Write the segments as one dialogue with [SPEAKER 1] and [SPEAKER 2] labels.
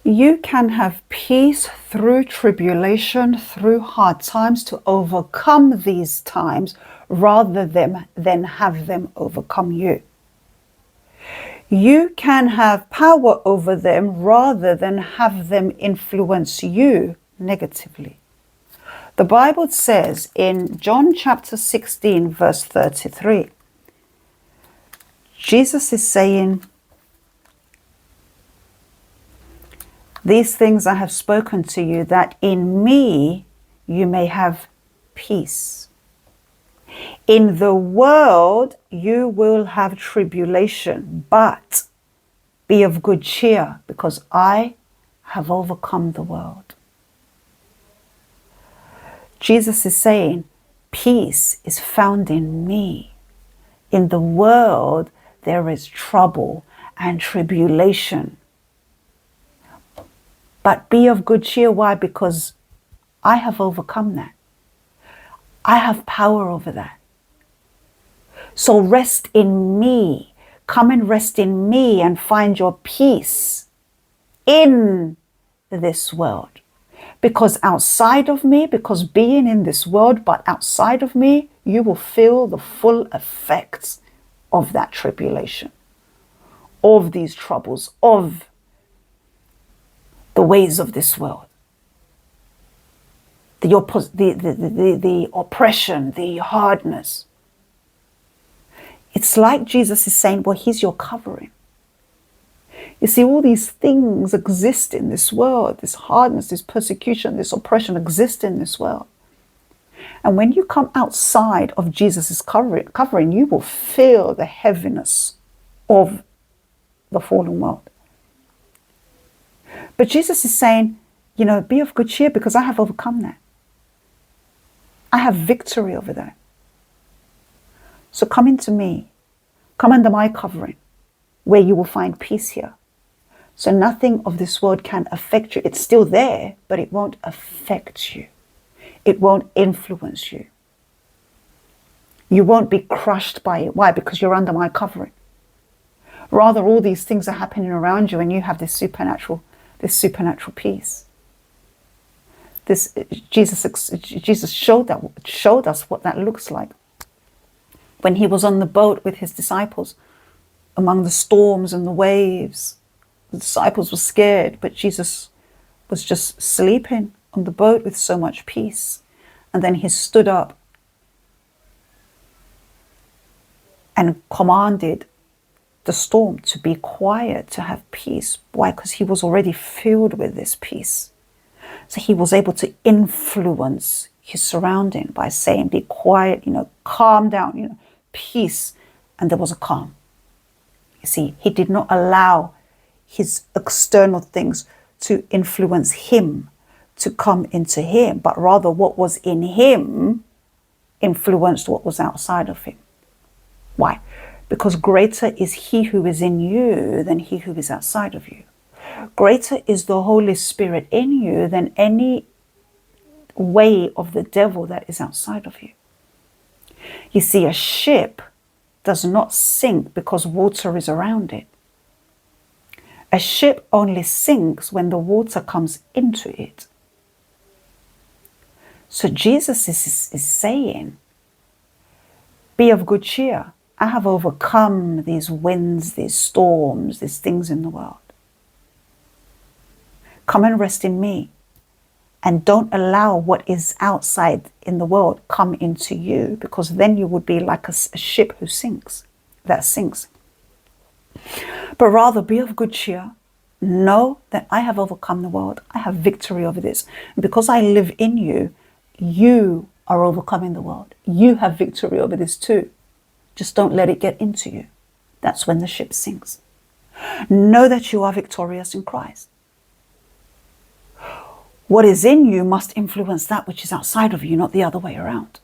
[SPEAKER 1] You can have peace through tribulation, through hard times, to overcome these times rather than have them overcome you. You can have power over them rather than have them influence you negatively. The Bible says in John chapter 16, verse 33, Jesus is saying, "These things I have spoken to you, that in me you may have peace. In the world you will have tribulation, but be of good cheer, because I have overcome the world." Jesus is saying, peace is found in me. In the world there is trouble and tribulation. But be of good cheer. Why? Because I have overcome that. I have power over that. So rest in me. Come and rest in me and find your peace in this world. Because outside of me, because being in this world, but outside of me, you will feel the full effects of that tribulation, of these troubles, of the ways of this world, the oppression, the hardness. It's like Jesus is saying, well, he's your covering. You see, all these things exist in this world. This hardness, this persecution, this oppression exists in this world. And when you come outside of Jesus' covering, you will feel the heaviness of the fallen world. But Jesus is saying, be of good cheer, because I have overcome that. I have victory over that. So come into me. Come under my covering, where you will find peace here. So nothing of this world can affect you. It's still there, but it won't affect you. It won't influence you. You won't be crushed by it. Why? Because you're under my covering. Rather, all these things are happening around you and you have this supernatural peace. Jesus showed us what that looks like. When he was on the boat with his disciples, among the storms and the waves, the disciples were scared, but Jesus was just sleeping on the boat with so much peace. And then he stood up and commanded the storm to be quiet, to have peace. Why? Because he was already filled with this peace. So he was able to influence his surrounding by saying, be quiet, calm down, peace. And there was a calm. You see, he did not allow his external things to influence him, to come into him, but rather what was in him influenced what was outside of him. Why? Because greater is he who is in you than he who is outside of you. Greater is the Holy Spirit in you than any way of the devil that is outside of you. You see, a ship does not sink because water is around it. A ship only sinks when the water comes into it. So Jesus is saying, be of good cheer. I have overcome these winds, these storms, these things in the world. Come and rest in me. And don't allow what is outside in the world come into you, because then you would be like a ship that sinks. But rather be of good cheer. Know that I have overcome the world. I have victory over this. And because I live in you, you are overcoming the world. You have victory over this too. Just don't let it get into you. That's when the ship sinks. Know that you are victorious in Christ. What is in you must influence that which is outside of you, not the other way around.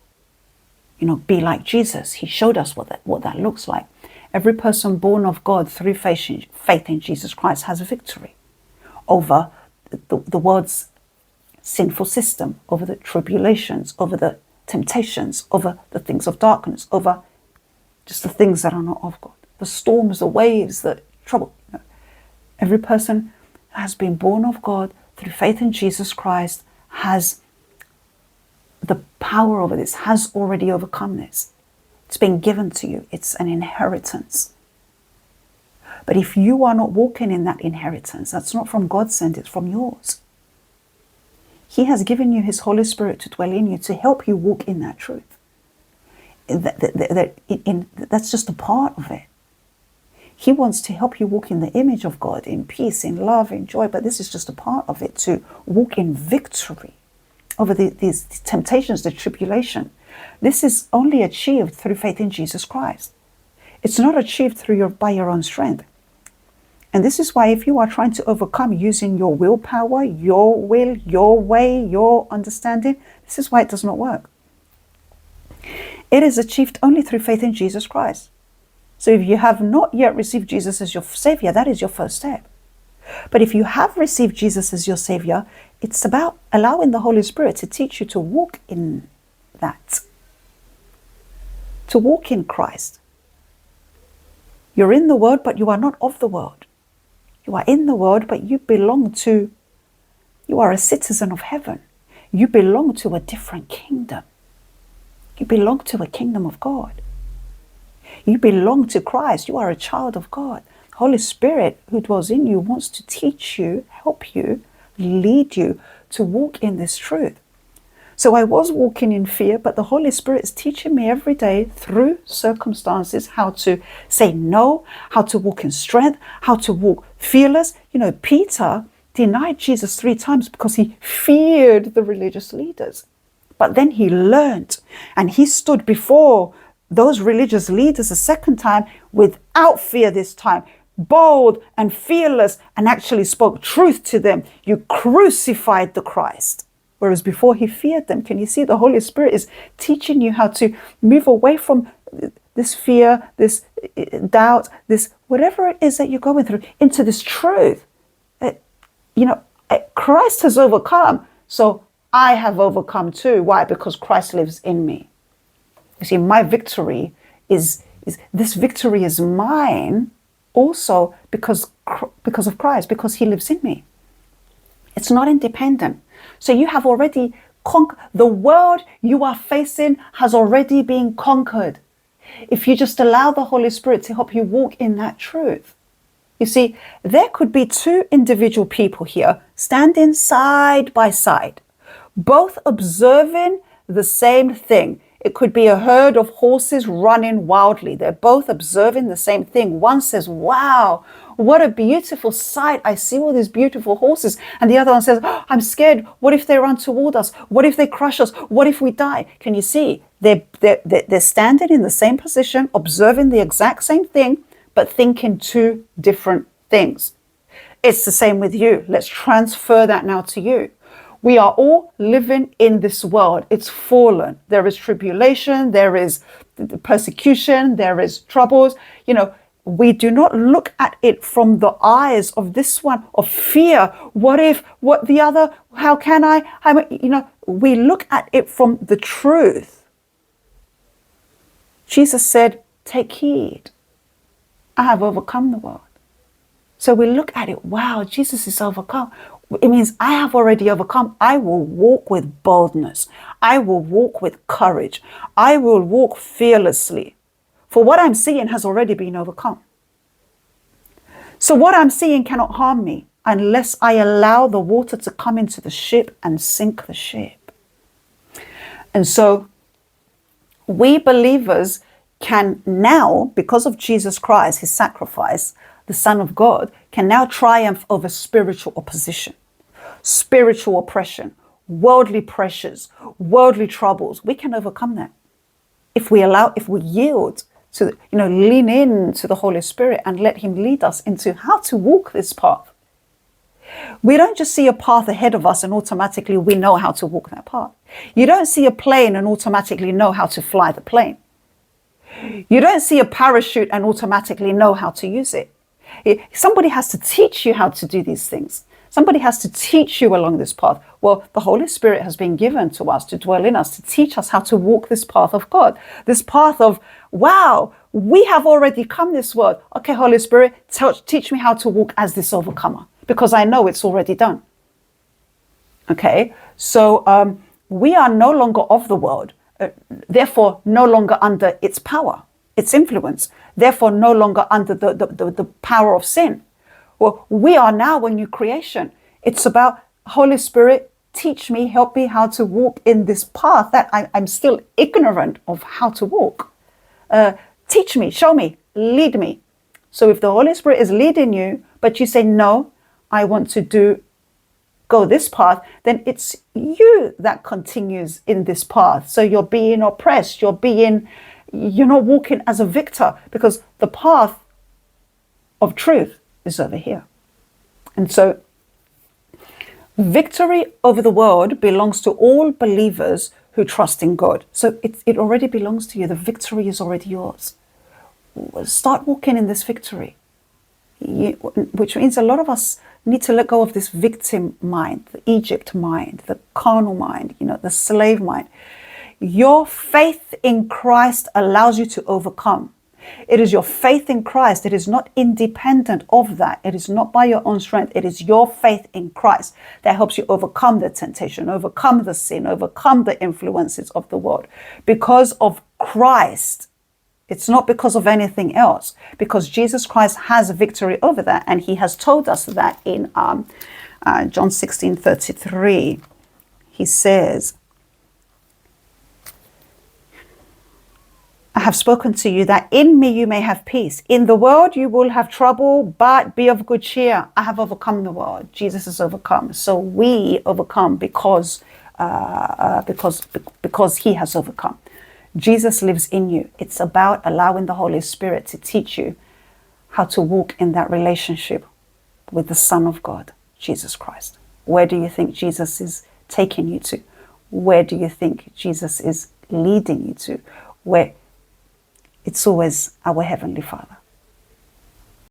[SPEAKER 1] Be like Jesus. He showed us what that looks like. Every person born of God through faith in Jesus Christ has a victory over the world's sinful system, over the tribulations, over the temptations, over the things of darkness, over just the things that are not of God, the storms, the waves, the trouble. Every person has been born of God through faith in Jesus Christ has the power over this, has already overcome this. It's been given to you. It's an inheritance. But if you are not walking in that inheritance, that's not from God sent, it's from yours. He has given you his Holy Spirit to dwell in you, to help you walk in that truth. That's just a part of it. He wants to help you walk in the image of God, in peace, in love, in joy, but this is just a part of it, to walk in victory over these temptations, the tribulation. This is only achieved through faith in Jesus Christ. It's not achieved by your own strength. And this is why if you are trying to overcome using your willpower, your will, your way, your understanding, this is why it does not work. It is achieved only through faith in Jesus Christ. So if you have not yet received Jesus as your Savior, that is your first step. But if you have received Jesus as your Savior, it's about allowing the Holy Spirit to teach you to walk in that. To walk in Christ. You're in the world, but you are not of the world. You are in the world, but you are a citizen of heaven. You belong to a different kingdom. You belong to a kingdom of God. You belong to Christ. You are a child of God. Holy Spirit who dwells in you wants to teach you, help you, lead you to walk in this truth. So I was walking in fear, but the Holy Spirit is teaching me every day through circumstances how to say no, how to walk in strength, how to walk fearless. You know, Peter denied Jesus 3 times because he feared the religious leaders. But then he learned, and he stood before those religious leaders a second time without fear this time, bold and fearless, and actually spoke truth to them. You crucified the Christ. Whereas before he feared them. Can you see the Holy Spirit is teaching you how to move away from this fear, this doubt, this whatever it is that you're going through, into this truth. Christ has overcome, so I have overcome too. Why? Because Christ lives in me. You see, my victory is this victory is mine also because of Christ, because he lives in me. It's not independent. So you have already conquered. The world you are facing has already been conquered. If you just allow the Holy Spirit to help you walk in that truth. You see, there could be 2 individual people here standing side by side, both observing the same thing. It could be a herd of horses running wildly. They're both observing the same thing. One says, wow, what a beautiful sight. I see all these beautiful horses. And the other one says, oh, I'm scared. What if they run toward us? What if they crush us? What if we die? Can you see? They're standing in the same position, observing the exact same thing, but thinking 2 different things. It's the same with you. Let's transfer that now to you. We are all living in this world. It's fallen. There is tribulation. There is persecution. There is troubles. We do not look at it from the eyes of this one of fear. What if, what the other, how can I, we look at it from the truth. Jesus said, take heed. I have overcome the world. So we look at it. Wow, Jesus is overcome. It means I have already overcome. I will walk with boldness. I will walk with courage. I will walk fearlessly. For what I'm seeing has already been overcome. So what I'm seeing cannot harm me unless I allow the water to come into the ship and sink the ship. And so we believers can now, because of Jesus Christ, his sacrifice, the Son of God, can now triumph over spiritual opposition, spiritual oppression, worldly pressures, worldly troubles. We can overcome that if we yield to, lean in to the Holy Spirit and let him lead us into how to walk this path. We don't just see a path ahead of us and automatically we know how to walk that path. You don't see a plane and automatically know how to fly the plane. You don't see a parachute and automatically know how to use it. Somebody has to teach you how to do these things. Somebody has to teach you along this path. Well, the Holy Spirit has been given to us to dwell in us, to teach us how to walk this path of God. This path of, wow, we have already come this world. Okay, Holy Spirit, teach me how to walk as this overcomer. because I know it's already done. Okay, so we are no longer of the world, therefore no longer under its power, its influence, therefore no longer under the power of sin. Well, we are now a new creation. It's about, Holy Spirit, teach me, help me how to walk in this path that I'm still ignorant of how to walk. Teach me, show me, lead me. So if the Holy Spirit is leading you, but you say, no, I want to go this path, then it's you that continues in this path. So you're being oppressed, you're not walking as a victor, because the path of truth is over here. And so victory over the world belongs to all believers who trust in God. So it already belongs to you. The victory is already yours. Start walking in this victory, which means a lot of us need to let go of this victim mind, the Egypt mind, the carnal mind, the slave mind. Your faith in Christ allows you to overcome. It is your faith in Christ. It is not independent of that. It is not by your own strength. It is your faith in Christ that helps you overcome the temptation, overcome the sin, overcome the influences of the world. Because of Christ. It's not because of anything else, because Jesus Christ has a victory over that. And he has told us that in John 16:33. He says, I have spoken to you that in me you may have peace. In the world you will have trouble, but be of good cheer. I have overcome the world. Jesus has overcome. So we overcome because he has overcome. Jesus lives in you. It's about allowing the Holy Spirit to teach you how to walk in that relationship with the Son of God, Jesus Christ. Where do you think Jesus is taking you to? Where do you think Jesus is leading you to? Where it's always our Heavenly Father.